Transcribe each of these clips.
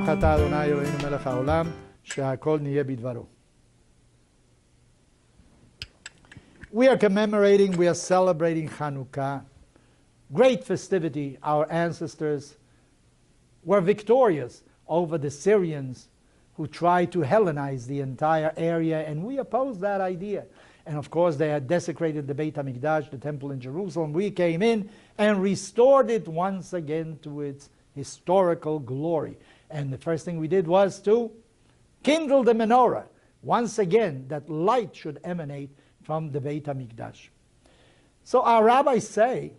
ברוך אתה אדוני אלוהינו מלך העולם, שהכל נהיה בדברו. We are commemorating, we are celebrating Hanukkah. Great festivity. Our ancestors were victorious over the Syrians who tried to Hellenize the entire area, and we opposed that idea. And of course they had desecrated the Beit HaMikdash, the temple in Jerusalem. We came in and restored it once again to its historical glory. And the first thing we did was to kindle the menorah. Once again, that light should emanate from the Beit HaMikdash. So our rabbis say,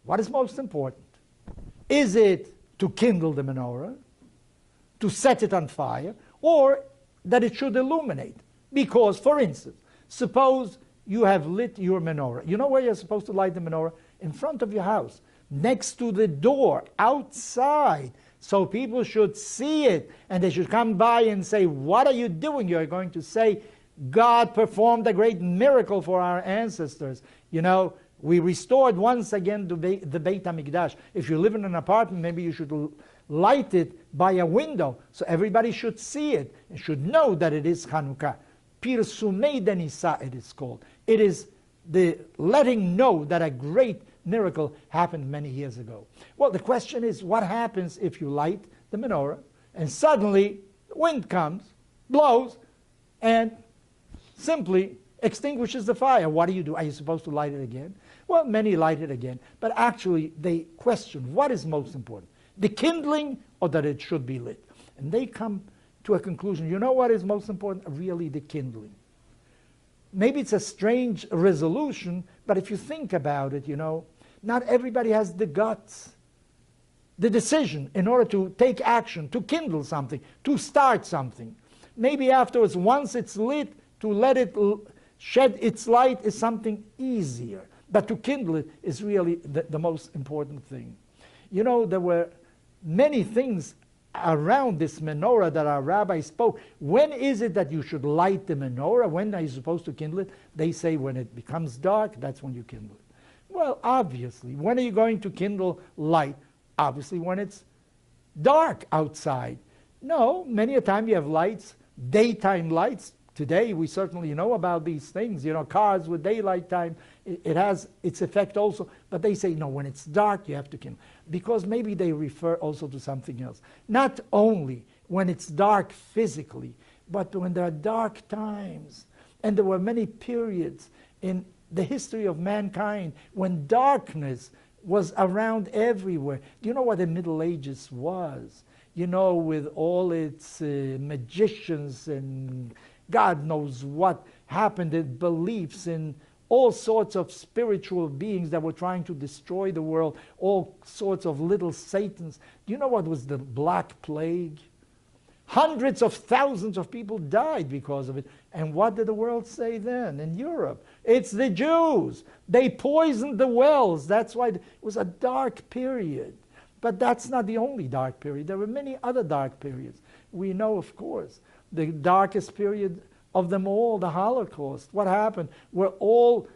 what is most important? Is it to kindle the menorah, to set it on fire, or that it should illuminate? Because, for instance, suppose you have lit your menorah. You know where you're supposed to light the menorah? In front of your house, next to the door, outside. So people should see it, and they should come by and say, what are you doing? You're going to say, God performed a great miracle for our ancestors. You know, we restored once again the Beit HaMikdash. If you live in an apartment, maybe you should light it by a window, so everybody should see it and should know that it is Hanukkah. Pirsumei Denisa it is called. It is the letting know that a great miracle happened many years ago. Well, the question is, what happens if you light the menorah and suddenly the wind comes, blows, and simply extinguishes the fire? What do you do? Are you supposed to light it again? Well, many light it again, but actually they question what is most important, the kindling or that it should be lit. And they come to a conclusion, you know what is most important? Really the kindling. Maybe it's a strange resolution, but if you think about it, you know, not everybody has the guts, the decision in order to take action, to kindle something, to start something. Maybe afterwards, once it's lit, to let it shed its light is something easier. But to kindle it is really the most important thing. You know, there were many things around this menorah that our rabbi spoke. When is it that you should light the menorah? When are you supposed to kindle it? They say when it becomes dark, that's when you kindle it. Well, obviously, when are you going to kindle light? Obviously, when it's dark outside. No, many a time you have lights, daytime lights. Today, we certainly know about these things. You know, cars with daylight time, it has its effect also. But they say, no, when it's dark, you have to kindle. Because maybe they refer also to something else. Not only when it's dark physically, but when there are dark times. And there were many periods in the history of mankind when darkness was around everywhere. Do you know what the Middle Ages was? You know, with all its magicians and God knows what happened, in beliefs in all sorts of spiritual beings that were trying to destroy the world, all sorts of little Satans. Do you know what was the Black Plague? Hundreds of thousands of people died because of it. And what did the world say then in Europe? It's the Jews. They poisoned the wells. That's why it was a dark period. But that's not the only dark period. There were many other dark periods. We know, of course, the darkest period of them all, the Holocaust. What happened? Where all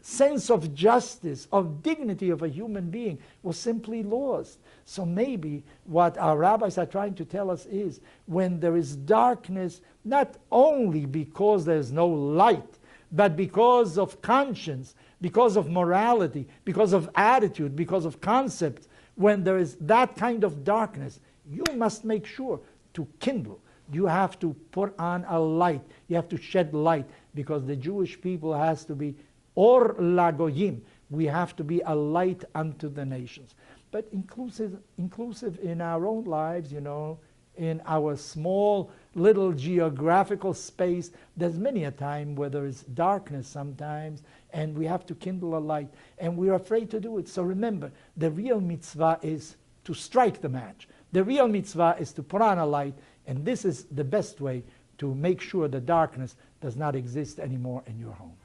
sense of justice, of dignity of a human being was simply lost. So maybe what our rabbis are trying to tell us is, when there is darkness, not only because there's no light, but because of conscience, because of morality, because of attitude, because of concept, when there is that kind of darkness, you must make sure to kindle. You have to put on a light. You have to shed light, because the Jewish people has to be or lagoyim. We have to be a light unto the nations. But inclusive in our own lives, you know, in our small little geographical space, there's many a time where there is darkness sometimes, and we have to kindle a light, and we're afraid to do it. So remember, the real mitzvah is to strike the match. The real mitzvah is to put on a light, and this is the best way to make sure the darkness does not exist anymore in your home.